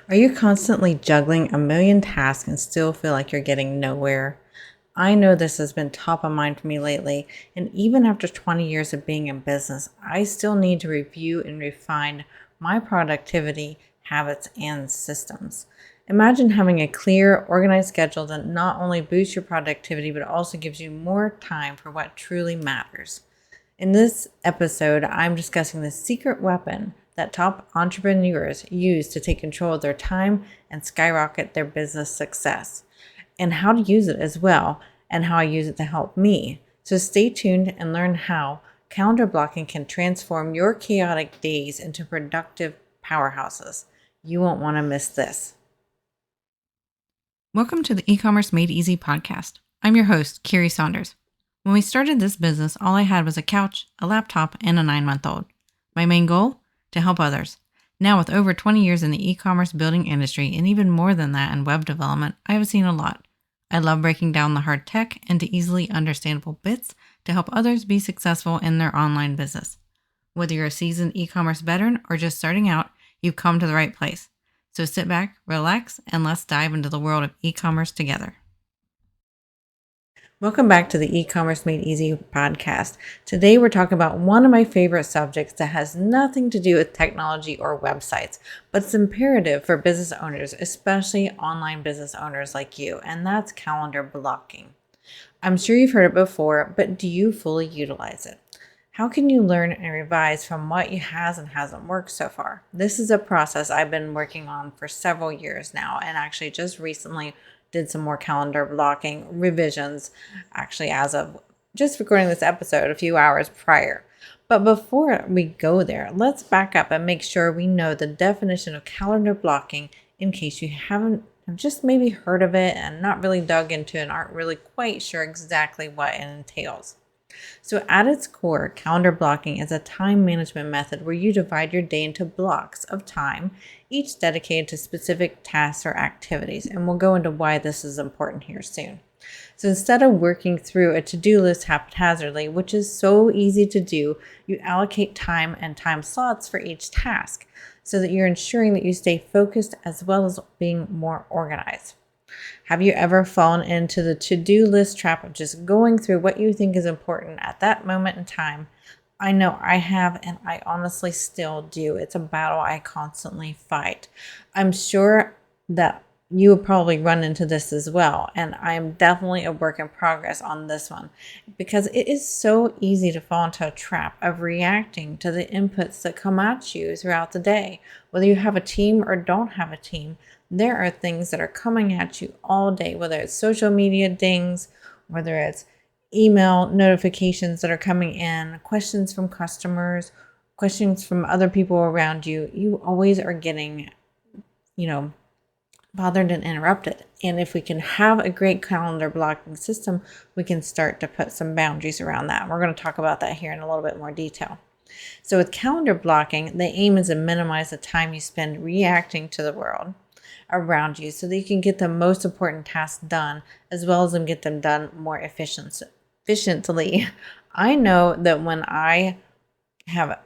Are you constantly juggling a million tasks and still feel like you're getting nowhere? I know this has been top of mind for me lately, and even after 20 years of being in business, I still need to review and refine my productivity habits and systems. Imagine having a clear, organized schedule that not only boosts your productivity but also gives you more time for what truly matters. In this episode, I'm discussing the secret weapon that top entrepreneurs use to take control of their time and skyrocket their business success, and how to use it as well, and how I use it to help me. So stay tuned and learn how calendar blocking can transform your chaotic days into productive powerhouses. You won't want to miss this. Welcome to the E-commerce Made Easy podcast. I'm your host, Kiri Saunders. When we started this business, all I had was a couch, a laptop, and a 9-month-old. My main goal? To help others. Now, with over 20 years in the e-commerce building industry and even more than that in web development, I have seen a lot. I love breaking down the hard tech into easily understandable bits to help others be successful in their online business. Whether you're a seasoned e-commerce veteran or just starting out, you've come to the right place. So sit back, relax, and let's dive into the world of e-commerce together. Welcome back to the E-commerce Made Easy podcast. Today we're talking about one of my favorite subjects that has nothing to do with technology or websites, but it's imperative for business owners, especially online business owners like you, and that's calendar blocking. I'm sure you've heard it before, but do you fully utilize it? How can you learn and revise from what has and hasn't worked so far? This is a process I've been working on for several years now, and actually just recently did some more calendar blocking revisions, actually as of just recording this episode a few hours prior. But before we go there, let's back up and make sure we know the definition of calendar blocking in case you haven't just maybe heard of it and not really dug into it and aren't really quite sure exactly what it entails. So at its core, calendar blocking is a time management method where you divide your day into blocks of time, each dedicated to specific tasks or activities. And we'll go into why this is important here soon. So instead of working through a to-do list haphazardly, which is so easy to do, you allocate time and time slots for each task so that you're ensuring that you stay focused as well as being more organized. Have you ever fallen into the to-do list trap of just going through what you think is important at that moment in time? I know I have, and I honestly still do. It's a battle I constantly fight. I'm sure that you will probably run into this as well, and I am definitely a work in progress on this one because it is so easy to fall into a trap of reacting to the inputs that come at you throughout the day. Whether you have a team or don't have a team, there are things that are coming at you all day, whether it's social media dings, whether it's email notifications that are coming in, questions from customers, questions from other people around you. You always are getting, bothered and interrupted. And if we can have a great calendar blocking system, we can start to put some boundaries around that. We're going to talk about that here in a little bit more detail. So with calendar blocking, the aim is to minimize the time you spend reacting to the world around you so that you can get the most important tasks done as well as get them done more efficiently. I know that when I have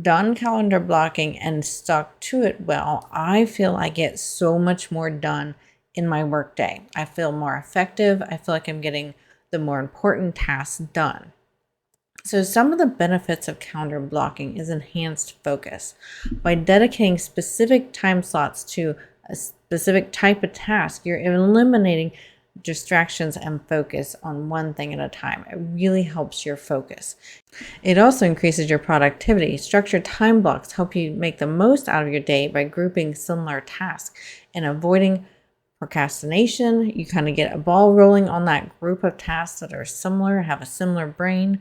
done calendar blocking and stuck to it well, I feel I get so much more done in my workday. I feel more effective. I feel like I'm getting the more important tasks done. So some of the benefits of calendar blocking is enhanced focus. By dedicating specific time slots to a specific type of task, you're eliminating distractions and focus on one thing at a time. It really helps your focus. It also increases your productivity. Structured time blocks help you make the most out of your day by grouping similar tasks and avoiding procrastination. You kind of get a ball rolling on that group of tasks that are similar, have a similar brain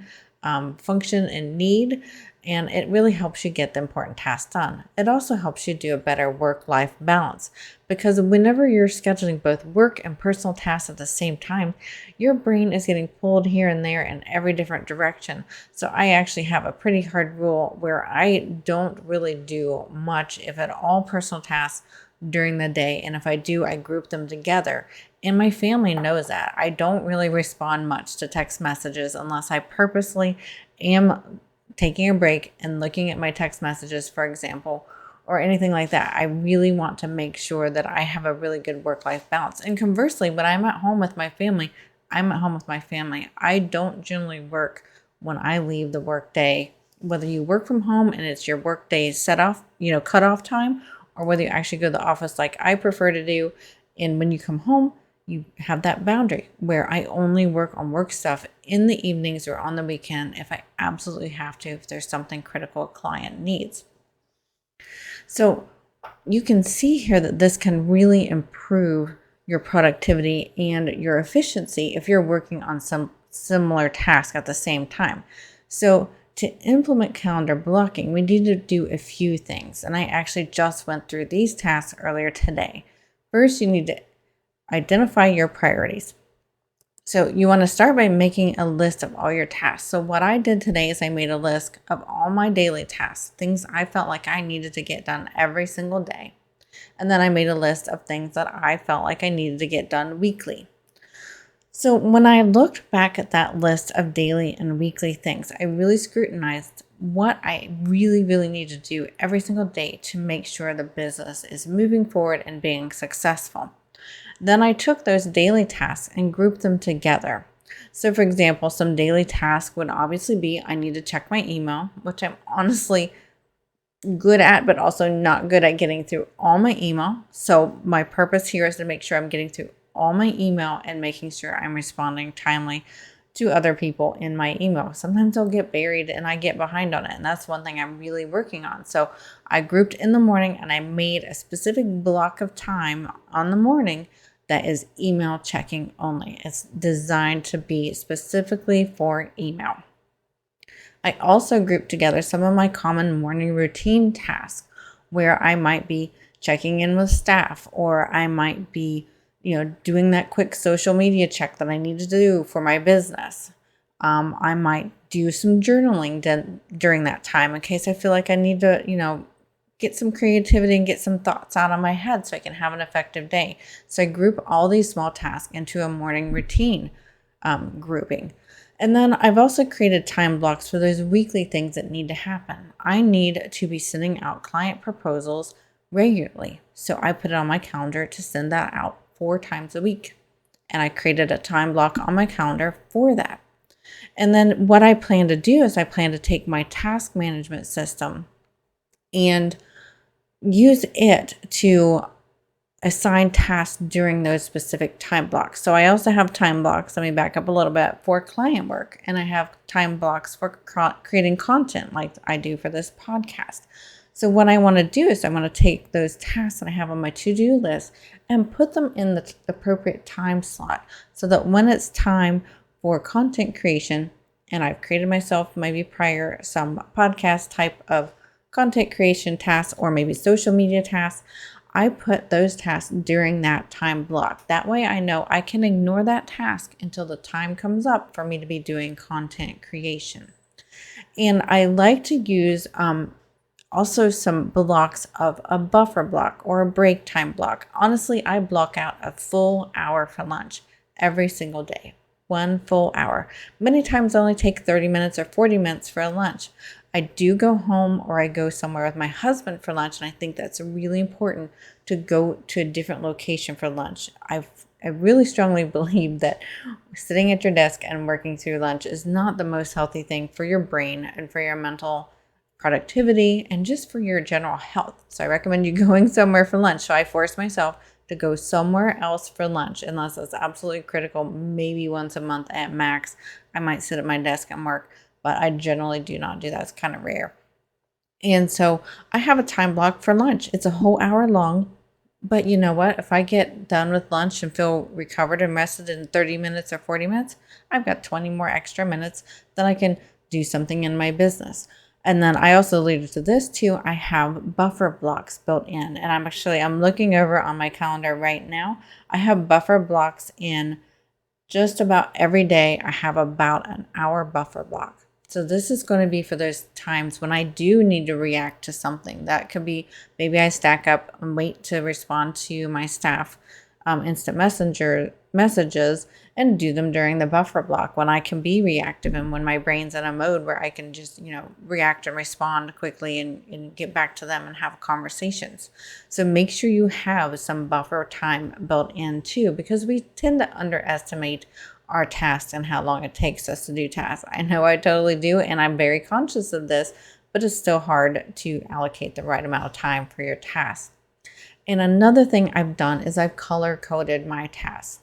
function and need, and it really helps you get the important tasks done. It also helps you do a better work-life balance because whenever you're scheduling both work and personal tasks at the same time, your brain is getting pulled here and there in every different direction. So I actually have a pretty hard rule where I don't really do much, if at all, personal tasks during the day. And if I do, I group them together. And my family knows that. I don't really respond much to text messages unless I purposely am taking a break and looking at my text messages, for example, or anything like that. I really want to make sure that I have a really good work-life balance. And conversely, when I'm at home with my family, I'm at home with my family. I don't generally work when I leave the work day, whether you work from home and it's your work day set off, cut off time, or whether you actually go to the office like I prefer to do. And when you come home, you have that boundary where I only work on work stuff in the evenings or on the weekend if I absolutely have to, if there's something critical a client needs. So you can see here that this can really improve your productivity and your efficiency if you're working on some similar task at the same time. So to implement calendar blocking, we need to do a few things. And I actually just went through these tasks earlier today. First, you need to identify your priorities. So you want to start by making a list of all your tasks. So what I did today is I made a list of all my daily tasks, things I felt like I needed to get done every single day. And then I made a list of things that I felt like I needed to get done weekly. So when I looked back at that list of daily and weekly things, I really scrutinized what I really, really need to do every single day to make sure the business is moving forward and being successful. Then I took those daily tasks and grouped them together. So for example, some daily tasks would obviously be I need to check my email, which I'm honestly good at, but also not good at getting through all my email. So my purpose here is to make sure I'm getting through all my email and making sure I'm responding timely to other people in my email. Sometimes I'll get buried and I get behind on it. And that's one thing I'm really working on. So I grouped in the morning and I made a specific block of time on the morning that is email checking only. It's designed to be specifically for email. I also grouped together some of my common morning routine tasks where I might be checking in with staff, or I might be, doing that quick social media check that I need to do for my business. I might do some journaling during that time in case I feel like I need to, get some creativity and get some thoughts out of my head so I can have an effective day. So I group all these small tasks into a morning routine grouping. And then I've also created time blocks for those weekly things that need to happen. I need to be sending out client proposals regularly. So I put it on my calendar to send that out 4 times a week. And I created a time block on my calendar for that. And then what I plan to do is I plan to take my task management system and use it to assign tasks during those specific time blocks. So I also have time blocks, let me back up a little bit, for client work. And I have time blocks for creating content like I do for this podcast. So what I want to do is I want to take those tasks that I have on my to-do list and put them in the appropriate time slot so that when it's time for content creation, and I've created myself maybe prior some podcast type of content creation tasks or maybe social media tasks, I put those tasks during that time block. That way I know I can ignore that task until the time comes up for me to be doing content creation. And I like to use also some blocks of a buffer block or a break time block. Honestly, I block out a full hour for lunch every single day. 1 full hour. Many times I only take 30 minutes or 40 minutes for a lunch. I do go home or I go somewhere with my husband for lunch, and I think that's really important to go to a different location for lunch. I really strongly believe that sitting at your desk and working through lunch is not the most healthy thing for your brain and for your mental productivity and just for your general health. So I recommend you going somewhere for lunch. So I force myself to go somewhere else for lunch unless it's absolutely critical. Maybe once a month at max, I might sit at my desk and work, but I generally do not do that. It's kind of rare. And so I have a time block for lunch. It's a whole hour long, but you know what? If I get done with lunch and feel recovered and rested in 30 minutes or 40 minutes, I've got 20 more extra minutes that I can do something in my business. And then I also alluded to this too. I have buffer blocks built in, and I'm looking over on my calendar right now. I have buffer blocks in just about every day. I have about an hour buffer block. So this is going to be for those times when I do need to react to something. That could be maybe I stack up and wait to respond to my staff instant messenger messages and do them during the buffer block when I can be reactive and when my brain's in a mode where I can just, react and respond quickly and get back to them and have conversations. So make sure you have some buffer time built in too, because we tend to underestimate our tasks and how long it takes us to do tasks. I know I totally do, and I'm very conscious of this, but it's still hard to allocate the right amount of time for your tasks. And another thing I've done is I've color coded my tasks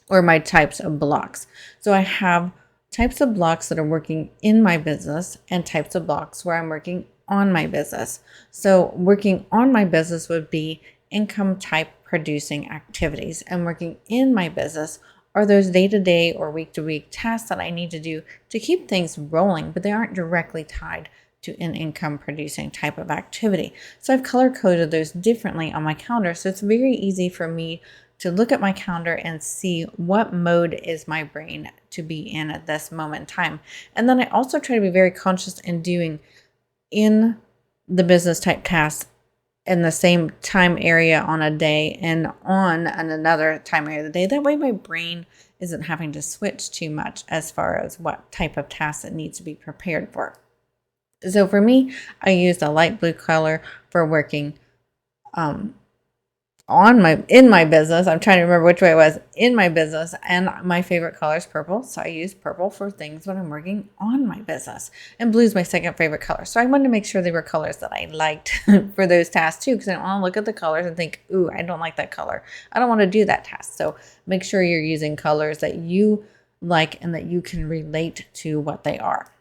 or my types of blocks. So I have types of blocks that are working in my business and types of blocks where I'm working on my business. So working on my business would be income type producing activities, and working in my business are those day-to-day or week-to-week tasks that I need to do to keep things rolling, but they aren't directly tied to an income producing type of activity. So I've color coded those differently on my calendar. So it's very easy for me to look at my calendar and see what mode is my brain to be in at this moment in time. And then I also try to be very conscious in doing in the business type tasks in the same time area on a day and on another time area of the day. That way my brain isn't having to switch too much as far as what type of tasks it needs to be prepared for. So for me, I used a light blue color for working in my business. I'm trying to remember which way it was in my business, and my favorite color is purple. So I use purple for things when I'm working on my business, and blue is my second favorite color. So I wanted to make sure they were colors that I liked for those tasks too, because I don't want to look at the colors and think, ooh, I don't like that color. I don't want to do that task. So make sure you're using colors that you like and that you can relate to what they are.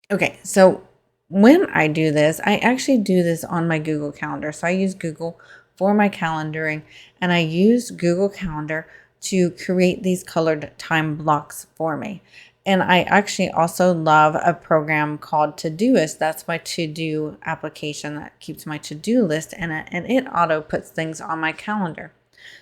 Okay, so when I do this, I actually do this on my Google Calendar. So I use Google for my calendaring, and I use Google Calendar to create these colored time blocks for me. And I actually also love a program called Todoist. That's my to-do application that keeps my to-do list in it, and it auto puts things on my calendar.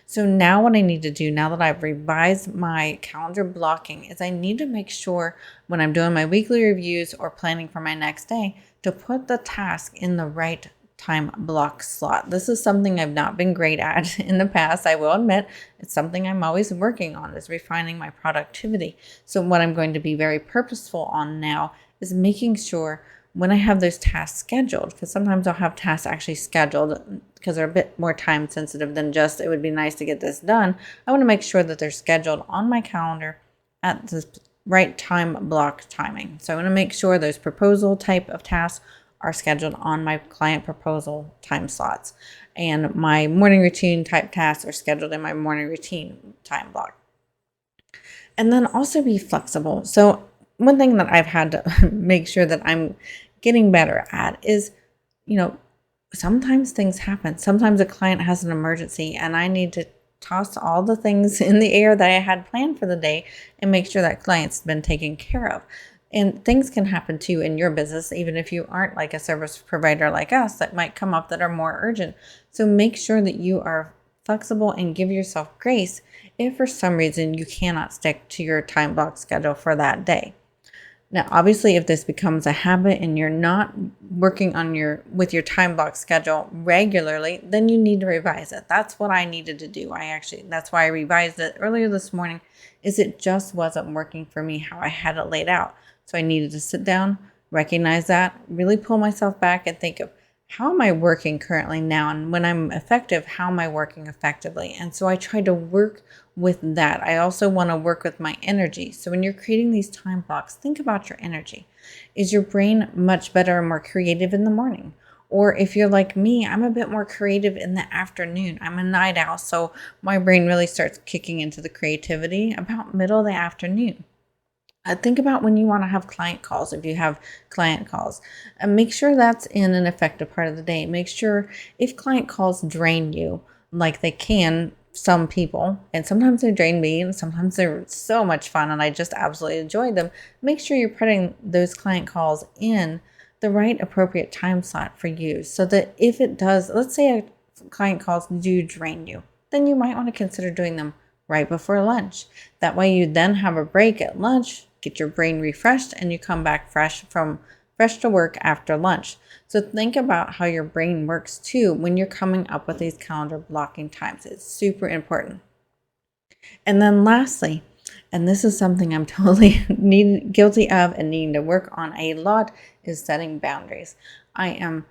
So now what I need to do, now that I've revised my calendar blocking, is I need to make sure when I'm doing my weekly reviews or planning for my next day to put the task in the right time block slot. This is something I've not been great at in the past. I will admit it's something I'm always working on, is refining my productivity. So what I'm going to be very purposeful on now is making sure when I have those tasks scheduled, because sometimes I'll have tasks actually scheduled because they're a bit more time sensitive than just, it would be nice to get this done. I want to make sure that they're scheduled on my calendar at the right time block timing. So I want to make sure those proposal type of tasks are scheduled on my client proposal time slots, and my morning routine type tasks are scheduled in my morning routine time block. And then also be flexible. So one thing that I've had to make sure that I'm getting better at is, sometimes things happen. Sometimes a client has an emergency and I need to toss all the things in the air that I had planned for the day and make sure that client's been taken care of. And things can happen too in your business, even if you aren't like a service provider like us, that might come up that are more urgent. So make sure that you are flexible and give yourself grace if for some reason you cannot stick to your time block schedule for that day. Now, obviously, if this becomes a habit and you're not working on with your time block schedule regularly, then you need to revise it. That's what I needed to do. That's why I revised it earlier this morning, is it just wasn't working for me how I had it laid out. So I needed to sit down, recognize that, really pull myself back and think of, how am I working currently now? And when I'm effective, how am I working effectively? And so I try to work with that. I also want to work with my energy. So when you're creating these time blocks, think about your energy. Is your brain much better and more creative in the morning? Or if you're like me, I'm a bit more creative in the afternoon. I'm a night owl, so my brain really starts kicking into the creativity about middle of the afternoon. Think about when you want to have client calls, if you have client calls. Make sure that's in an effective part of the day. Make sure if client calls drain you, like they can, some people, and sometimes they drain me, and sometimes they're so much fun, and I just absolutely enjoy them. Make sure you're putting those client calls in the right appropriate time slot for you, so that if it does, let's say a client calls do drain you, then you might want to consider doing them right before lunch. That way you then have a break at lunch, get your brain refreshed, and you come back fresh to work after lunch. So think about how your brain works too when you're coming up with these calendar blocking times. It's super important. And then lastly, and this is something I'm totally guilty of and needing to work on a lot, is setting boundaries. I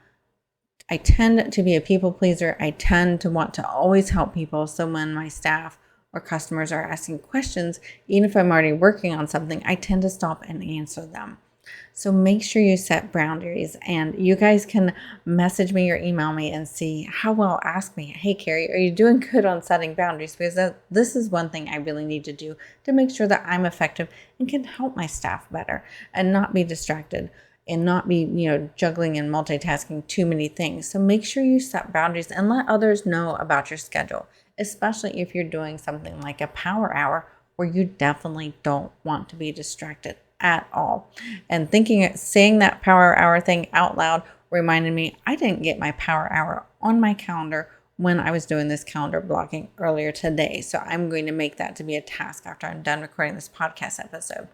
tend to be a people pleaser. I tend to want to always help people. So when my staff or customers are asking questions, even if I'm already working on something, I tend to stop and answer them. So make sure you set boundaries, and you guys can message me or email me and see how well. Ask me, hey, Carrie, are you doing good on setting boundaries? Because this is one thing I really need to do to make sure that I'm effective and can help my staff better and not be distracted and not be, juggling and multitasking too many things. So make sure you set boundaries and let others know about your schedule, especially if you're doing something like a power hour where you definitely don't want to be distracted at all. And saying that power hour thing out loud reminded me I didn't get my power hour on my calendar when I was doing this calendar blocking earlier today. So I'm going to make that to be a task after I'm done recording this podcast episode.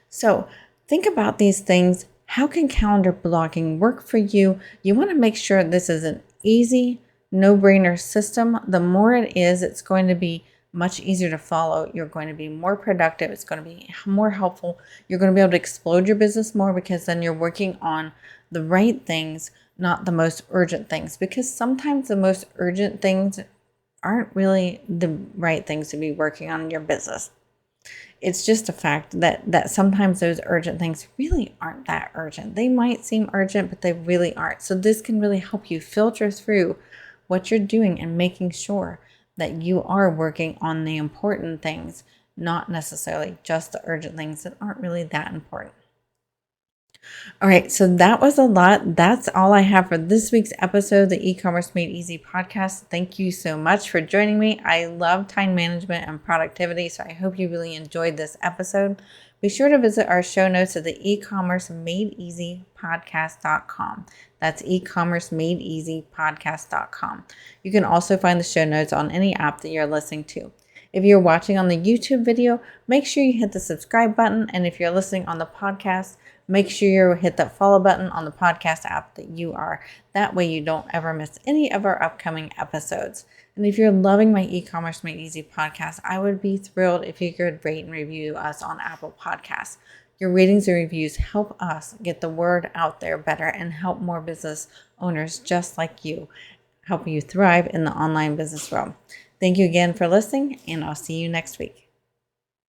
So think about these things. How can calendar blocking work for you? You want to make sure this is an easy, no-brainer system. The more it is, it's going to be much easier to follow. You're going to be more productive. It's going to be more helpful. You're going to be able to explode your business more because then you're working on the right things, not the most urgent things. Because sometimes the most urgent things aren't really the right things to be working on in your business. It's just a fact that sometimes those urgent things really aren't that urgent. They might seem urgent, but they really aren't. So this can really help you filter through what you're doing and making sure that you are working on the important things, not necessarily just the urgent things that aren't really that important. All right, so that was a lot. That's all I have for this week's episode of the E-commerce Made Easy podcast. Thank you so much for joining me. I love time management and productivity, so I hope you really enjoyed this episode. Be sure to visit our show notes at the ecommercemadeeasypodcast.com. That's ecommercemadeeasypodcast.com. You can also find the show notes on any app that you're listening to. If you're watching on the YouTube video, make sure you hit the subscribe button. And if you're listening on the podcast, make sure you hit that follow button on the podcast app that you are. That way you don't ever miss any of our upcoming episodes. And if you're loving my E-commerce Made Easy podcast, I would be thrilled if you could rate and review us on Apple Podcasts. Your ratings and reviews help us get the word out there better and help more business owners just like you, help you thrive in the online business world. Thank you again for listening, and I'll see you next week.